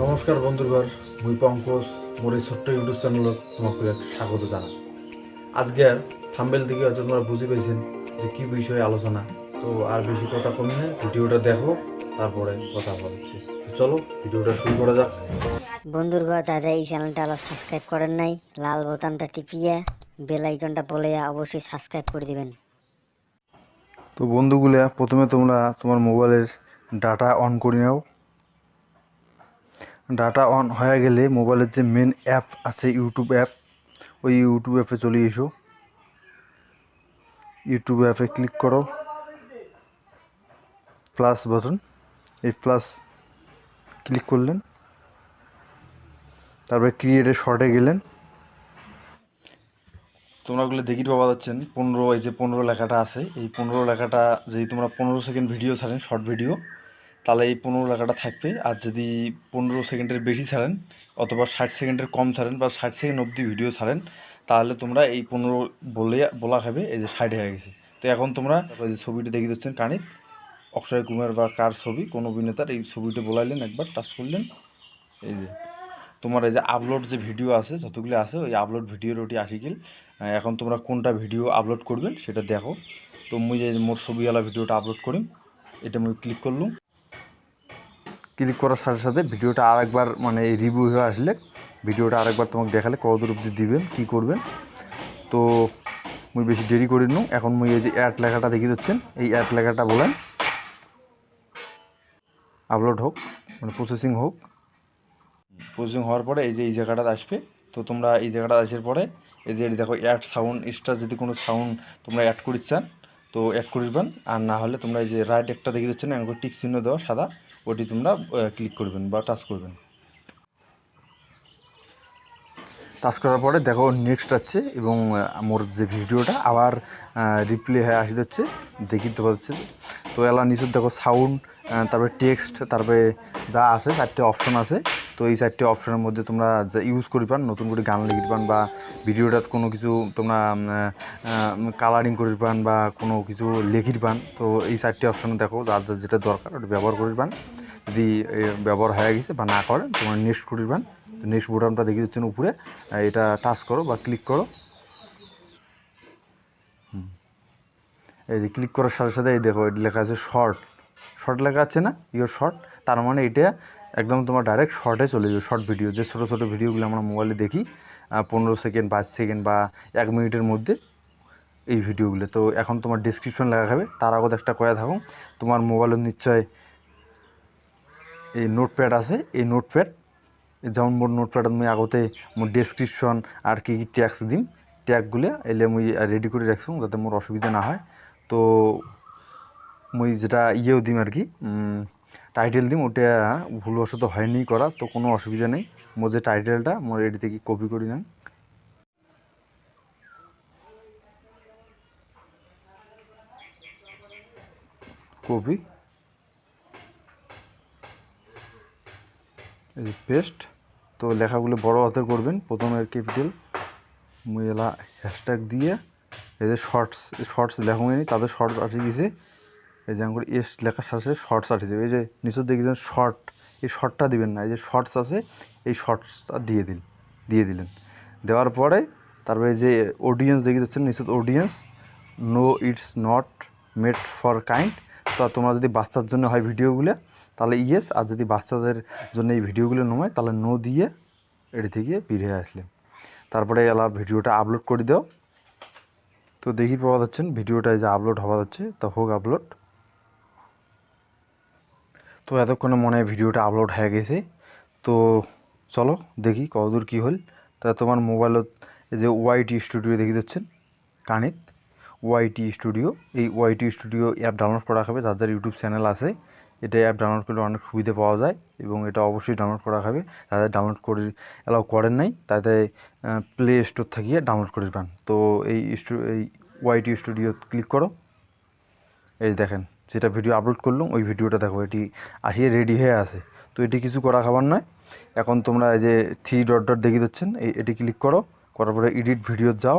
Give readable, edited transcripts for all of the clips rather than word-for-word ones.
নমস্কার বন্ধুগণ, মুই পঙ্কজ মোর এই ছোট্ট ইউটিউব চ্যানেলত তোমাকে স্বাগত জানাই। আজকে থাম্বেল থেকে হয়তো তোমরা বুঝে পেয়েছেন যে কী বিষয়ে আলোচনা। তো আর বেশি কথা কম না, ভিডিওটা দেখো, তারপরে কথা বলছি। চলো ভিডিওটা শুরু করা যাক। বন্ধুরা যারা এই চ্যানেলটা সাবস্ক্রাইব করেন নাই, লাল বোতামটা টিপিয়ে বেল আইকনটা বলে অবশ্যই সাবস্ক্রাইব করে দিবেন। তো বন্ধুগুলা, প্রথমে তোমরা তোমার মোবাইলের ডাটা অন করে নাও। ডাটা অন হয়ে গেলে মোবাইলের যে মেন অ্যাপ আছে ইউটিউব অ্যাপ, ওই ইউটিউব অ্যাপে চলে এসো। ইউটিউব অ্যাপে ক্লিক করো, প্লাস বাটন, এই প্লাস ক্লিক করলেন, তারপরে ক্রিয়েটে শর্টে গেলেন। তোমরা ওগুলো দেখি পাওয়া যাচ্ছেন 15, এই যে 15 লেখাটা আছে, এই 15 লেখাটা যদি তোমরা 15 সেকেন্ড ভিডিও ছাড়েন, শর্ট ভিডিও, তাহলে এই 15 লেখাটা থাকবে। আর যদি 15 সেকেন্ডের বেশি ছাড়েন অথবা 60 সেকেন্ডের কম ছাড়েন বা 60 সেকেন্ড অবধি ভিডিও ছাড়েন, তাহলে তোমরা এই 15 বলা খাবে এই যে 60 হয়ে গেছে। তো এখন তোমরা ওই যে ছবিটা দেখে দিচ্ছেন কানিত অক্ষয় কুমার বা কার ছবি, কোনো অভিনেতার, এই ছবিটা বলাইলেন, একবার টাচ করলেন। এই যে তোমার এই যে আপলোড যে ভিডিও আছে যতগুলো আছে, ওই আপলোড ভিডিওর ওটি আসি গেল। এখন তোমরা কোনটা ভিডিও আপলোড করবেন সেটা দেখো। তো মুই যে মোর ছবিওয়ালা ভিডিওটা আপলোড করিম, এটা মুই ক্লিক করলুম। ক্লিক করার সাথে সাথে ভিডিওটা আরেকবার মানে এই রিভিউ হয়ে আসলে ভিডিওটা আরেকবার তোমাকে দেখালে কতদূর অবধি দিবেন, কী করবেন। তো মুই বেশি দেরি করি নু, এখন মুই এই যে অ্যাড লেখাটা দেখিয়ে দিচ্ছেন, এই অ্যাড লেখাটা বলেন আপলোড হোক, মানে প্রসেসিং হোক। প্রসেসিং হওয়ার পরে এই যে এই জায়গাটা আসবে। তো তোমরা এই জায়গাটা আসার পরে এই যে দেখো অ্যাড সাউন্ড এক্সট্রা, যদি কোনো সাউন্ড তোমরা অ্যাড করিস চান তো অ্যাড করিবেন। আর না হলে তোমরা এই যে রাইট একটা দেখে দিচ্ছেন এমন টিক চিহ্ন দেওয়া সাদা, ওটি তোমরা ক্লিক করবেন বা টাচ করবেন। টাচ করার পরে দেখো নেক্সট আছে এবং আমার যে ভিডিওটা আবার রিপ্লে হয়ে আসি যাচ্ছে, দেখিতে পাচ্ছে। তো এলা নিচে দেখো সাউন্ড, তারপরে টেক্সট, তারপরে যা আছে 4টে অপশন আছে। তো এই 4টে অপশনের মধ্যে তোমরা যা ইউজ করি পান, নতুন করে গান লিখি পান বা ভিডিওটাত কোনো কিছু তোমরা কালারিং করি পান বা কোনো কিছু লেখির পান। তো এই 4টে অপশন দেখো যার যার যেটা দরকার ওটা ব্যবহার করি পান। যদি ব্যবহার হয়ে গেছে বা না করেন তোমরা নেক্সট করি পান। তো নেক্সট বোতামটা দেখিয়ে দিচ্ছেন উপরে, এটা টাচ করো বা ক্লিক করো। এই যে ক্লিক করার সাথে সাথে এই দেখো এটা লেখা আছে শর্ট, শর্ট লেখা আছে না, ইওর শর্ট। তার মানে এটা একদম তোমার ডাইরেক্ট শর্টে চলে যাবে। শর্ট ভিডিও, যে ছোটো ছোটো ভিডিওগুলো আমরা মোবাইলে দেখি 15 সেকেন্ড 5 সেকেন্ড বা 1 মিনিটের মধ্যে, এই ভিডিওগুলো। তো এখন তোমার ডেসক্রিপশন লেখা হবে। তার আগত একটা কয়া থাকুন, তোমার মোবাইলের নিশ্চয় এই নোটপ্যাড আছে, এই নোটপ্যাড যেমন মোর নোটপ্যাডত মুই আগতে মোর ডেসক্রিপশন আর কি কী ট্যাক্স দিম, ট্যাগগুলো এলে মুই রেডি করে রাখছুম যাতে মোর অসুবিধা না হয়। তো মুই যেটা ইয়েও দিম আর কি, টাইটেল দিম, ওটা ভুলবশত হয়নি করা, তো কোনো অসুবিধা নেই। মোর যে টাইটেলটা মোর এটি থেকে কপি করি না, কপি এই পেস্ট। তো লেখাগুলো বড় হাতের করবেন, প্রথমে ক্যাপিটাল। মুই এলা হ্যাশট্যাগ দিয়ে এই যে শর্টস লেখা তাদের শর্টস আসে গেছে। এই যে আমার এস লেখার সাথে সাথে শর্টস আসে যাবে। এই যে নিচে দেখেছেন শর্ট, এই শর্টটা দিবেন না, এই যে শর্টস আছে এই শর্টসটা দিয়ে দিলেন। দেওয়ার পরে তারপরে যে অডিয়েন্স দেখে যাচ্ছেন নিচে, audience no it's not made for kind. তো তোমরা যদি বাচ্চার জন্য হয় ভিডিওগুলো তাহলে ইয়েস, আর যদি বাচ্চাদের জন্য এই ভিডিওগুলো নয় তাহলে নো দিয়ে এটি থেকে বের হয়ে আসলে তারপরে এলা ভিডিওটা আপলোড করে দাও। তো দেখি পাওয়া যাচ্ছেন ভিডিওটা এই যে আপলোড হওয়া যাচ্ছে, তা হোক আপলোড। তো এতক্ষণে মনে হয় ভিডিওটা আপলোড হয়ে গেছে। তো চলো দেখি কতদূর কী হল। তা তোমার মোবাইলত এই যে ওয়াইটি স্টুডিও দেখে দিচ্ছেন কানিত, ওয়াইটি স্টুডিও, এই ওয়াইটি স্টুডিও অ্যাপ ডাউনলোড করা হবে। যার যার ইউটিউব চ্যানেল আছে এটা অ্যাপ ডাউনলোড করলে অনেক সুবিধা পাওয়া যায় এবং এটা অবশ্যই ডাউনলোড করা হবে। যাদের ডাউনলোড করে অ্যালাউ করেন নাই তাতে প্লে স্টোর থাকিয়ে ডাউনলোড করে পান। তো এই ওয়াইটি স্টুডিও ক্লিক করো। এই দেখেন যেটা ভিডিও আপলোড করলাম ওই ভিডিওটা দেখো, এটি আসিয়ে রেডি হয়ে আছে। তো এটি কিছু করা খাবার নয়। এখন তোমরা এই যে 3 ডট ডট দেখিয়ে দিচ্ছেন, এটি ক্লিক করো, করার পরে এডিট ভিডিও যাও।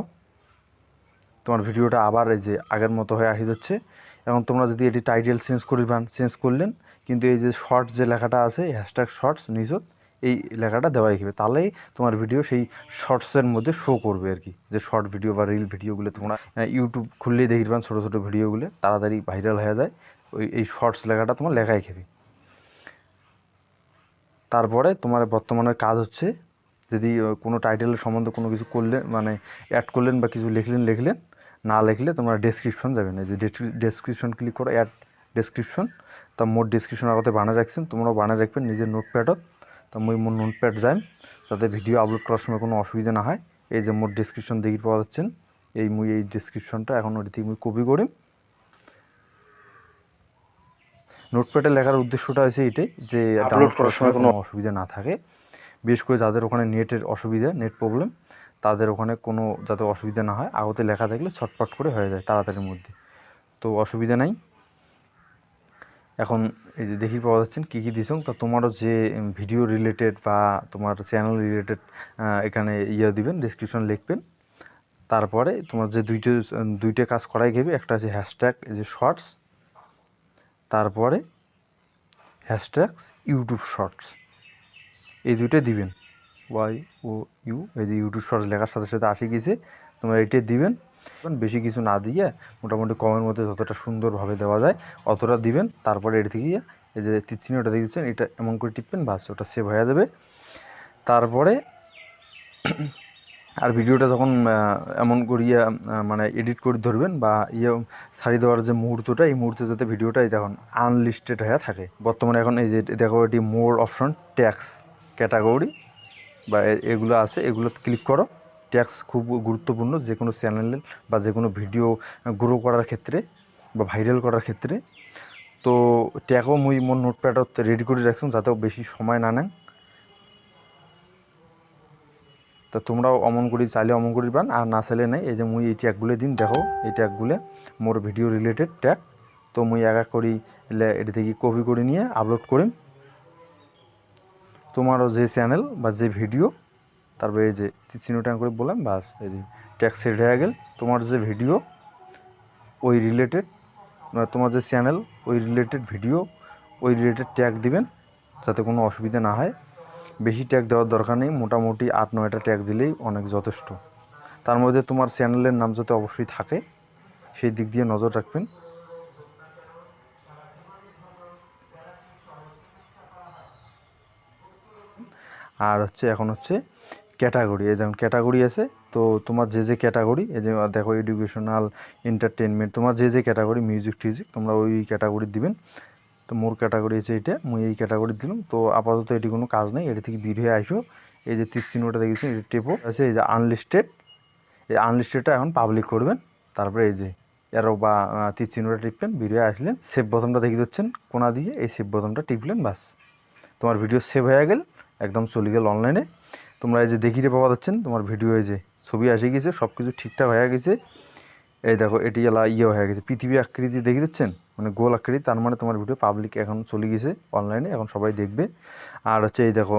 তোমার ভিডিওটা আবার এই যে আগের মতো হয়ে আসি যাচ্ছে। এখন তোমরা যদি এটি টাইটেল চেঞ্জ করিবান, চেঞ্জ করলেন, কিন্তু এই যে শর্টস যে লেখাটা আছে হ্যাশট্যাগ শর্টস নিচত এই লেখাটা দেওয়াই হবে, তাহলেই তোমার ভিডিও সেই শর্টসের মধ্যে শো করবে আর কি। যে শর্ট ভিডিও বা রিল ভিডিওগুলো তোমরা ইউটিউব খুললেই দেখবেন ছোটো ছোটো ভিডিওগুলো তাড়াতাড়ি ভাইরাল হয়ে যায়, এই শর্টস লেখাটা তোমার লেখাই খেবে। তারপরে তোমার বর্তমানের কাজ হচ্ছে, যদি কোনো টাইটেলের সম্বন্ধে কোনো কিছু করলেন মানে অ্যাড করলেন বা কিছু লিখলেন, না লিখলে তোমরা ডেসক্রিপশন যাবেন, এই যে ডেসক্রিপশন ক্লিক করো, অ্যাড ডেসক্রিপশন। তা মোর ডেসক্রিপশন আগতে বানিয়ে রাখছেন, তোমরাও বানিয়ে রাখবেন নিজের নোটপ্যাডত। তা মই মোর নোটপ্যাড যাই যাতে ভিডিও আপলোড করার সময় কোনো অসুবিধা না হয়। এই যে মোর ডেসক্রিপশন দেখি পাওয়া যাচ্ছেন, এই ডেসক্রিপশনটা এখন ওটি থেকে মুই কপি করি। নোটপ্যাডে লেখার উদ্দেশ্যটা হচ্ছে এটাই যে আপলোড করার সময় কোনো অসুবিধা না থাকে, বিশেষ করে যাদের ওখানে নেটের অসুবিধা, নেট প্রবলেম, তাদের ওখানে কোনো যাতে অসুবিধা না হয়, আগতে লেখা থাকলে ছটপট করে হয়ে যায় তাড়াতাড়ির মধ্যে, তো অসুবিধা নাই। এখন এই যে দেখি পাওয়া যাচ্ছেন কী কী দিছো, তা তোমারও যে ভিডিও রিলেটেড বা তোমার চ্যানেল রিলেটেড এখানে দিবেন, ডেসক্রিপশন লিখবেন। তারপরে তোমার যে দুইটা কাজ করাই গেবে, একটা আছে হ্যাশট্যাগ এই যে শর্টস, তারপরে হ্যাশট্যাগ ইউটিউব শর্টস, এই দুইটা দিবেন, YOU, এই যে ইউটিউব শর্টস লেখার সাথে সাথে আসে গেছে, তোমরা এটাই দিবেন। বেশি কিছু না দিয়ে মোটামুটি কমের মধ্যে যতটা সুন্দরভাবে দেওয়া যায় অতটা দিবেন। তারপরে এটা থেকে এই যে তীর ওটা দিয়ে দিচ্ছেন, এটা এমন করে টিপবেন, বাস ওটা সেভ হয়ে যাবে। তারপরে আর ভিডিওটা যখন এমন করিয়া মানে এডিট করে ধরবেন বা ছাড়ি দেওয়ার যে মুহূর্তটা, এই মুহূর্তে যাতে ভিডিওটা দেখুন আনলিস্টেড হয়ে থাকে। বর্তমানে এখন এই যে দেখো এটি মোর অপশন ট্যাক্স ক্যাটাগরি বা এগুলো আছে, এগুলো ক্লিক করো। ট্যাক্স খুব গুরুত্বপূর্ণ যে কোনো চ্যানেলে বা যে কোনো ভিডিও গ্রো করার ক্ষেত্রে বা ভাইরাল করার ক্ষেত্রে। তো ট্যাগও মুই মোর নোটপ্যাডত রেডি করে রাখছি যাতে বেশি সময় না নেয়। তা তোমরাও অমন করি চাইলে অমন করি পান, আর না চাইলে নাই। এই যে মুই এই ট্যাগগুলো দিন দেখো, এই ট্যাগগুলো মোর ভিডিও রিলেটেড ট্যাগ। তো মুই একা করি এটা থেকে কপি করে নিয়ে আপলোড করিম তোমারও যে চ্যানেল বা যে ভিডিও। তারপরে এই যে চিহ্নটা করে বললাম, বাস এই যে ট্যাগ সেট হয়ে গেল। তোমার যে ভিডিও ওই রিলেটেড, তোমার যে চ্যানেল ওই রিলেটেড ভিডিও ওই রিলেটেড ট্যাগ দিবেন যাতে কোনো অসুবিধা না হয়। বেশি ট্যাগ দেওয়ার দরকার নেই, মোটামুটি 8-9টা ট্যাগ দিলেই অনেক যথেষ্ট। তার মধ্যে তোমার চ্যানেলের নাম যাতে অবশ্যই থাকে সেই দিক দিয়ে নজর রাখবেন। আর হচ্ছে এখন হচ্ছে ক্যাটাগরি, এই যেমন ক্যাটাগরি আছে, তো তোমার যে ক্যাটাগরি, এই যে দেখো এডুকেশনাল, এন্টারটেনমেন্ট, তোমার যে ক্যাটাগরি, মিউজিক টিউজিক, তোমরা ওই ক্যাটাগরি দিবেন। তো মোর ক্যাটাগরি আছে এইটা, মুই এই ক্যাটাগরি দিলাম। তো আপাতত এটি কোনো কাজ নেই, এটা থেকে বের হয়ে আসো। এই যে তীর চিহ্নটা দেখেছেন, এটা টেপো আছে, এই যে আনলিস্টেড, এই আনলিস্টেডটা এখন পাবলিক করবেন। তারপরে এই যে এরো বা তীর চিহ্নটা টিপবেন, বের হয়ে আসলেন, সেভ বোতামটা দেখে দিচ্ছেন কোনা দিয়ে, এই সেভ বোতামটা টিপলেন, বাস তোমার ভিডিও সেভ হয়ে গেল, একদম চলে গেল অনলাইনে। তোমরা এই যে দেখিতে পাওয়া যাচ্ছেন তোমার ভিডিও, এই যে ছবি এসে গেছে, সব কিছু ঠিকঠাক হয়ে গেছে। এই দেখো এটি এলা হয়ে গেছে, পৃথিবী আকৃতি দেখে দিচ্ছেন, মানে গোল আকৃতি, তার মানে তোমার ভিডিও পাবলিক এখন চলে গেছে অনলাইনে, এখন সবাই দেখবে। আর হচ্ছে এই দেখো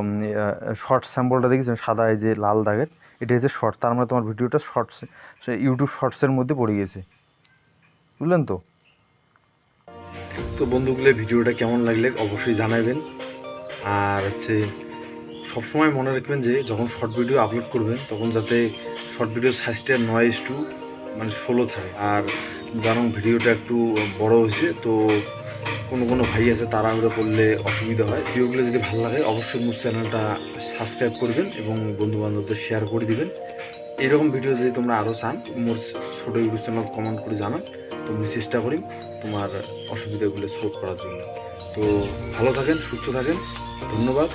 শর্ট স্যাম্পলটা দেখেছেন সাদা, এই যে লাল দাগের, এটা হচ্ছে শর্ট, তার মানে তোমার ভিডিওটা শর্টস ইউটিউব শর্টসের মধ্যে পড়ে গেছে, বুঝলেন তো? তো বন্ধুগুলো ভিডিওটা কেমন লাগলে অবশ্যই জানাবেন। আর হচ্ছে সবসময় মনে রাখবেন যে যখন শর্ট ভিডিও আপলোড করবেন তখন যাতে শর্ট ভিডিও সাইজটা 9:16 মানে 16 থাকে। আর কারণ ভিডিওটা একটু বড় হয়েছে, তো কোনো ভাই আছে তাড়াহুড়ো করলে অসুবিধা হয়। ভিডিওগুলো যদি ভালো লাগে অবশ্যই মোর চ্যানেলটা সাবস্ক্রাইব করবেন এবং বন্ধুবান্ধবদের শেয়ার করে দিবেন। এইরকম ভিডিও যদি তোমরা আরও চান মোর ছোটো ইউটিউব চ্যানেল কমেন্ট করে জানান, তো আমি চেষ্টা করি তোমার অসুবিধাগুলো সলভ করার জন্য। তো ভালো থাকেন, সুস্থ থাকেন, ধন্যবাদ।